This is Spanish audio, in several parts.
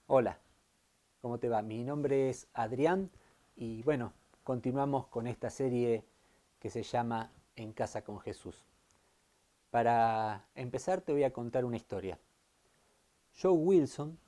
Hola, ¿cómo te va? Mi nombre es Adrián y bueno, continuamos con esta serie que se llama En casa con Jesús. Para empezar te voy a contar una historia. Joe Wilson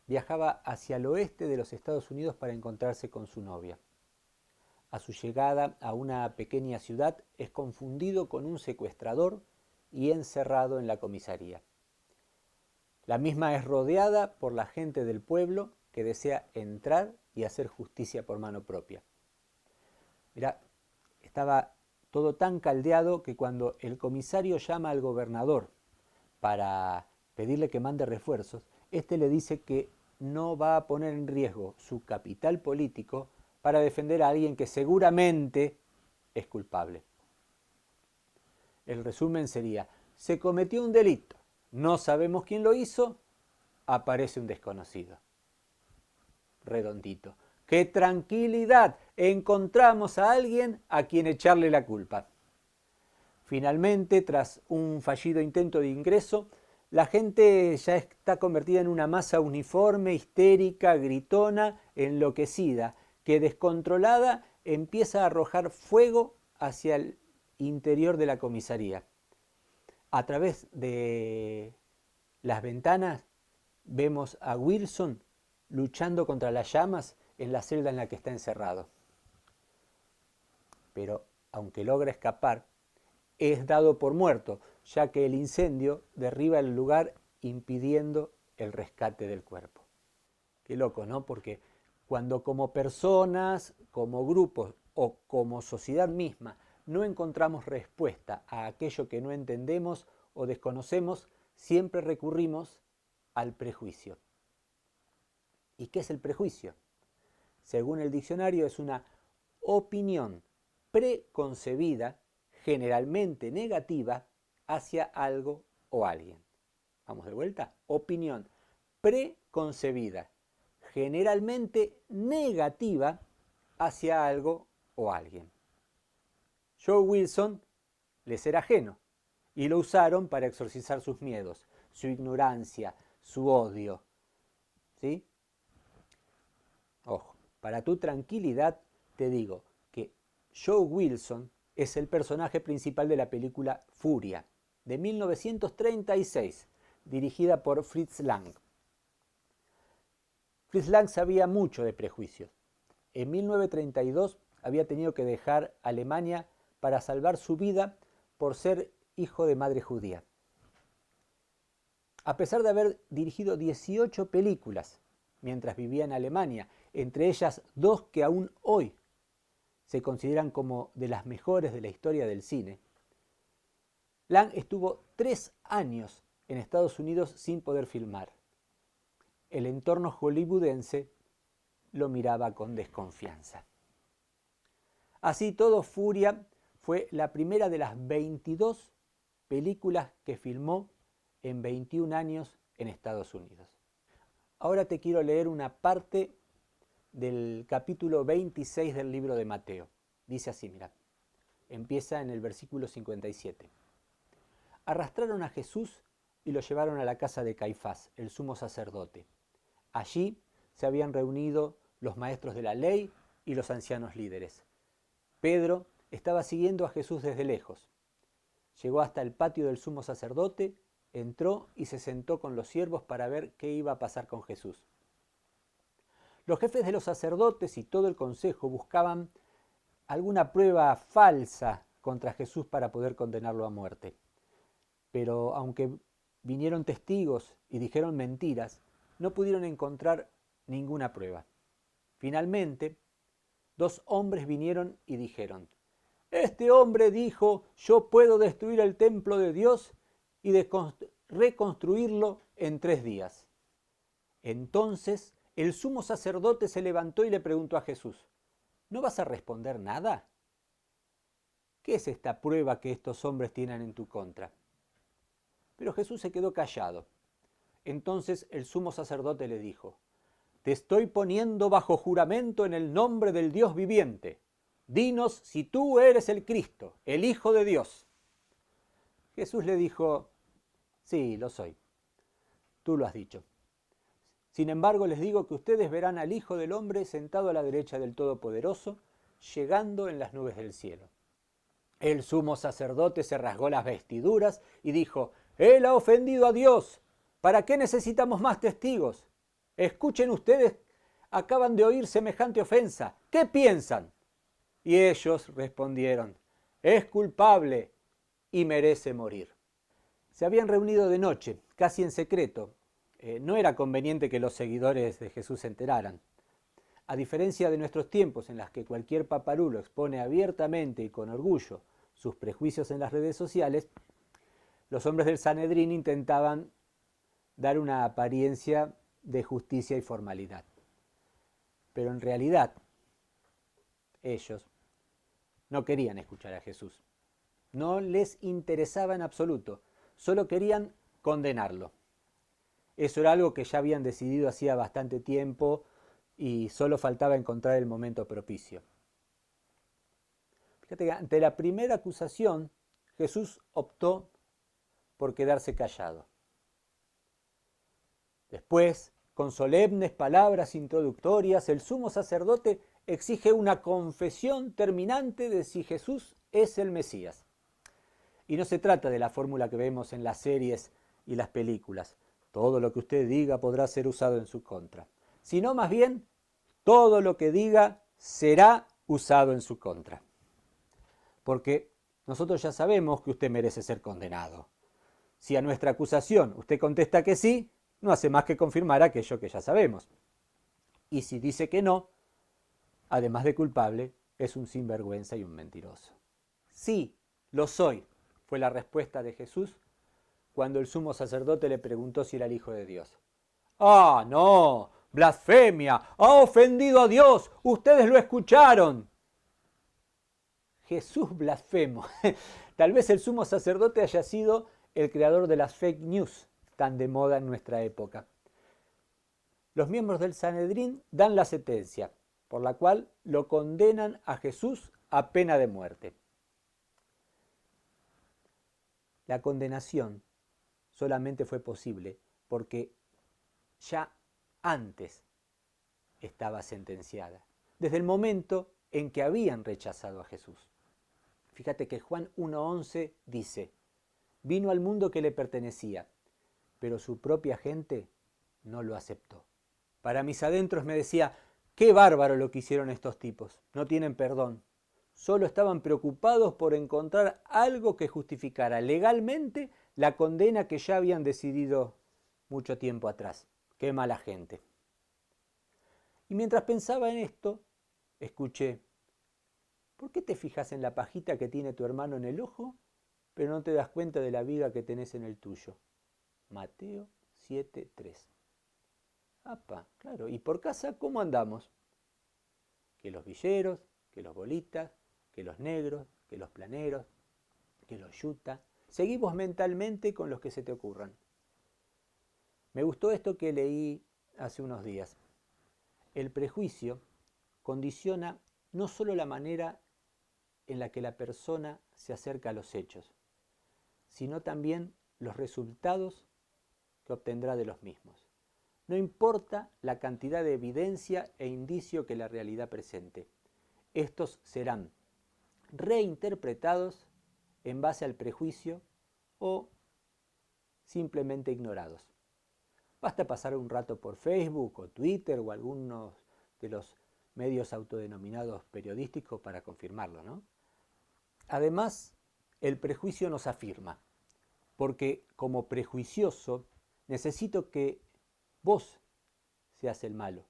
viajaba hacia el oeste de los Estados Unidos para encontrarse con su novia. A su llegada a una pequeña ciudad es confundido con un secuestrador y encerrado en la comisaría. La misma es rodeada por la gente del pueblo que desea entrar y hacer justicia por mano propia. Mirá, estaba todo tan caldeado que cuando el comisario llama al gobernador para pedirle que mande refuerzos, este le dice que no va a poner en riesgo su capital político para defender a alguien que seguramente es culpable. El resumen sería, se cometió un delito, no sabemos quién lo hizo, aparece un desconocido. Redondito. ¡Qué tranquilidad! Encontramos a alguien a quien echarle la culpa. Finalmente, tras un fallido intento de ingreso, la gente ya está convertida en una masa uniforme, histérica, gritona, enloquecida, que descontrolada empieza a arrojar fuego hacia el interior de la comisaría. A través de las ventanas vemos a Wilson luchando contra las llamas en la celda en la que está encerrado. Pero aunque logra escapar, es dado por muerto, ya que el incendio derriba el lugar impidiendo el rescate del cuerpo. Qué loco, ¿no? Porque cuando como personas, como grupos o como sociedad misma no encontramos respuesta a aquello que no entendemos o desconocemos, siempre recurrimos al prejuicio. ¿Y qué es el prejuicio? Según el diccionario, es una opinión preconcebida, generalmente negativa, hacia algo o alguien. Vamos de vuelta. Opinión preconcebida, generalmente negativa, hacia algo o alguien. Joe Wilson les era ajeno y lo usaron para exorcizar sus miedos, su ignorancia, su odio. ¿Sí? Ojo, para tu tranquilidad te digo que Joe Wilson es el personaje principal de la película Furia, de 1936, dirigida por Fritz Lang. Fritz Lang sabía mucho de prejuicios. En 1932 había tenido que dejar Alemania para salvar su vida por ser hijo de madre judía. A pesar de haber dirigido 18 películas mientras vivía en Alemania, entre ellas dos que aún hoy se consideran como de las mejores de la historia del cine, Lang estuvo 3 años en Estados Unidos sin poder filmar. El entorno hollywoodense lo miraba con desconfianza. Así todo, Furia fue la primera de las 22 películas que filmó en 21 años en Estados Unidos. Ahora te quiero leer una parte del capítulo 26 del libro de Mateo. Dice así, mira, empieza en el versículo 57. Arrastraron a Jesús y lo llevaron a la casa de Caifás, el sumo sacerdote. Allí se habían reunido los maestros de la ley y los ancianos líderes. Pedro estaba siguiendo a Jesús desde lejos. Llegó hasta el patio del sumo sacerdote, entró y se sentó con los siervos para ver qué iba a pasar con Jesús. Los jefes de los sacerdotes y todo el consejo buscaban alguna prueba falsa contra Jesús para poder condenarlo a muerte. Pero aunque vinieron testigos y dijeron mentiras, no pudieron encontrar ninguna prueba. Finalmente, 2 hombres vinieron y dijeron, este hombre dijo, yo puedo destruir el templo de Dios y reconstruirlo en 3 días. Entonces el sumo sacerdote se levantó y le preguntó a Jesús, ¿no vas a responder nada? ¿Qué es esta prueba que estos hombres tienen en tu contra? Pero Jesús se quedó callado. Entonces el sumo sacerdote le dijo, te estoy poniendo bajo juramento en el nombre del Dios viviente. Dinos si tú eres el Cristo, el Hijo de Dios. Jesús le dijo, sí, lo soy. Tú lo has dicho. Sin embargo, les digo que ustedes verán al Hijo del Hombre sentado a la derecha del Todopoderoso, llegando en las nubes del cielo. El sumo sacerdote se rasgó las vestiduras y dijo: Él ha ofendido a Dios. ¿Para qué necesitamos más testigos? Escuchen ustedes, acaban de oír semejante ofensa. ¿Qué piensan? Y ellos respondieron: es culpable y merece morir. Se habían reunido de noche, casi en secreto. No era conveniente que los seguidores de Jesús se enteraran. A diferencia de nuestros tiempos, en los que cualquier paparulo expone abiertamente y con orgullo sus prejuicios en las redes sociales, los hombres del Sanedrín intentaban dar una apariencia de justicia y formalidad. Pero en realidad, ellos no querían escuchar a Jesús. No les interesaba en absoluto, solo querían condenarlo. Eso era algo que ya habían decidido hacía bastante tiempo y solo faltaba encontrar el momento propicio. Fíjate que ante la primera acusación, Jesús optó por quedarse callado. Después, con solemnes palabras introductorias, el sumo sacerdote exige una confesión terminante de si Jesús es el Mesías. Y no se trata de la fórmula que vemos en las series y las películas: todo lo que usted diga podrá ser usado en su contra, sino más bien, todo lo que diga será usado en su contra. Porque nosotros ya sabemos que usted merece ser condenado. Si a nuestra acusación usted contesta que sí, no hace más que confirmar aquello que ya sabemos. Y si dice que no, además de culpable, es un sinvergüenza y un mentiroso. Sí, lo soy, fue la respuesta de Jesús cuando el sumo sacerdote le preguntó si era el Hijo de Dios. ¡Ah, no! ¡Blasfemia! ¡Ha ofendido a Dios! ¡Ustedes lo escucharon! Jesús blasfemo. Tal vez el sumo sacerdote haya sido el creador de las fake news, tan de moda en nuestra época. Los miembros del Sanedrín dan la sentencia, por la cual lo condenan a Jesús a pena de muerte. La condenación solamente fue posible porque ya antes estaba sentenciada, desde el momento en que habían rechazado a Jesús. Fíjate que Juan 1:11 dice: vino al mundo que le pertenecía, pero su propia gente no lo aceptó. Para mis adentros me decía: qué bárbaro lo que hicieron estos tipos, no tienen perdón. Solo estaban preocupados por encontrar algo que justificara legalmente la condena que ya habían decidido mucho tiempo atrás. Qué mala gente. Y mientras pensaba en esto, escuché: ¿por qué te fijas en la pajita que tiene tu hermano en el ojo, pero no te das cuenta de la viga que tenés en el tuyo? Mateo 7:3. Apa, claro. ¿Y por casa cómo andamos? Que los villeros, que los bolitas, que los negros, que los planeros, que los yuta. Seguimos mentalmente con los que se te ocurran. Me gustó esto que leí hace unos días. El prejuicio condiciona no solo la manera en la que la persona se acerca a los hechos, sino también los resultados que obtendrá de los mismos. No importa la cantidad de evidencia e indicio que la realidad presente, estos serán reinterpretados en base al prejuicio o simplemente ignorados. Basta pasar un rato por Facebook o Twitter o algunos de los medios autodenominados periodísticos para confirmarlo, ¿no? Además, el prejuicio nos afirma, porque como prejuicioso necesito que vos seas el malo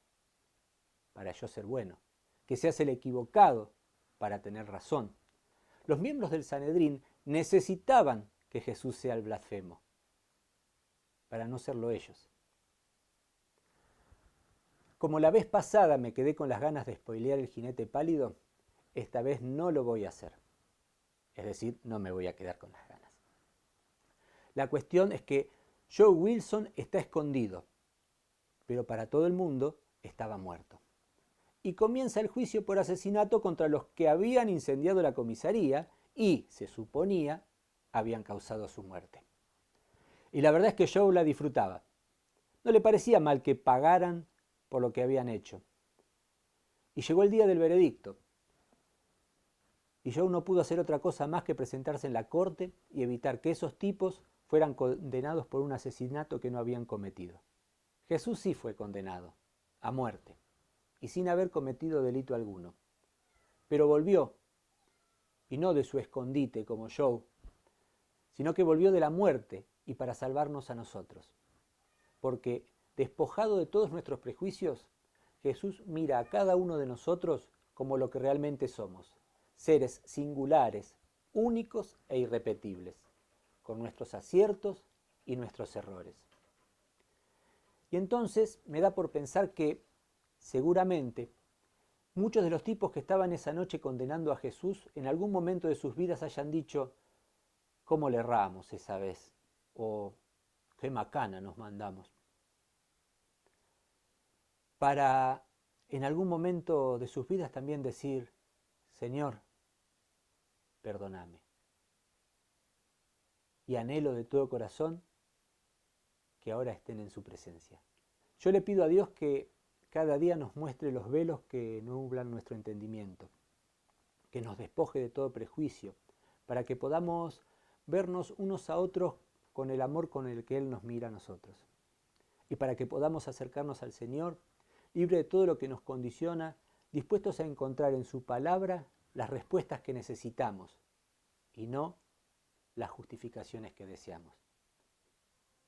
para yo ser bueno, que seas el equivocado para tener razón. Los miembros del Sanedrín necesitaban que Jesús sea el blasfemo, para no serlo ellos. Como la vez pasada me quedé con las ganas de spoilear El jinete pálido, esta vez no lo voy a hacer. Es decir, no me voy a quedar con las ganas. La cuestión es que Joe Wilson está escondido, pero para todo el mundo estaba muerto. Y comienza el juicio por asesinato contra los que habían incendiado la comisaría y, se suponía, habían causado su muerte. Y la verdad es que Joe la disfrutaba. No le parecía mal que pagaran por lo que habían hecho. Y llegó el día del veredicto. Y Joe no pudo hacer otra cosa más que presentarse en la corte y evitar que esos tipos fueran condenados por un asesinato que no habían cometido. Jesús sí fue condenado, a muerte, y sin haber cometido delito alguno. Pero volvió, y no de su escondite como Joe, sino que volvió de la muerte y para salvarnos a nosotros. Porque, despojado de todos nuestros prejuicios, Jesús mira a cada uno de nosotros como lo que realmente somos, seres singulares, únicos e irrepetibles, con nuestros aciertos y nuestros errores. Y entonces me da por pensar que, seguramente, muchos de los tipos que estaban esa noche condenando a Jesús en algún momento de sus vidas hayan dicho: ¿cómo le erramos esa vez? O qué macana nos mandamos. Para en algún momento de sus vidas también decir: Señor, perdóname. Y anhelo de todo corazón que ahora estén en su presencia. Yo le pido a Dios que cada día nos muestre los velos que nublan nuestro entendimiento, que nos despoje de todo prejuicio, para que podamos vernos unos a otros con el amor con el que Él nos mira a nosotros. Y para que podamos acercarnos al Señor, libre de todo lo que nos condiciona, dispuestos a encontrar en su palabra las respuestas que necesitamos y no las justificaciones que deseamos.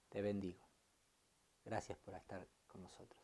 Te bendigo. Gracias por estar con nosotros.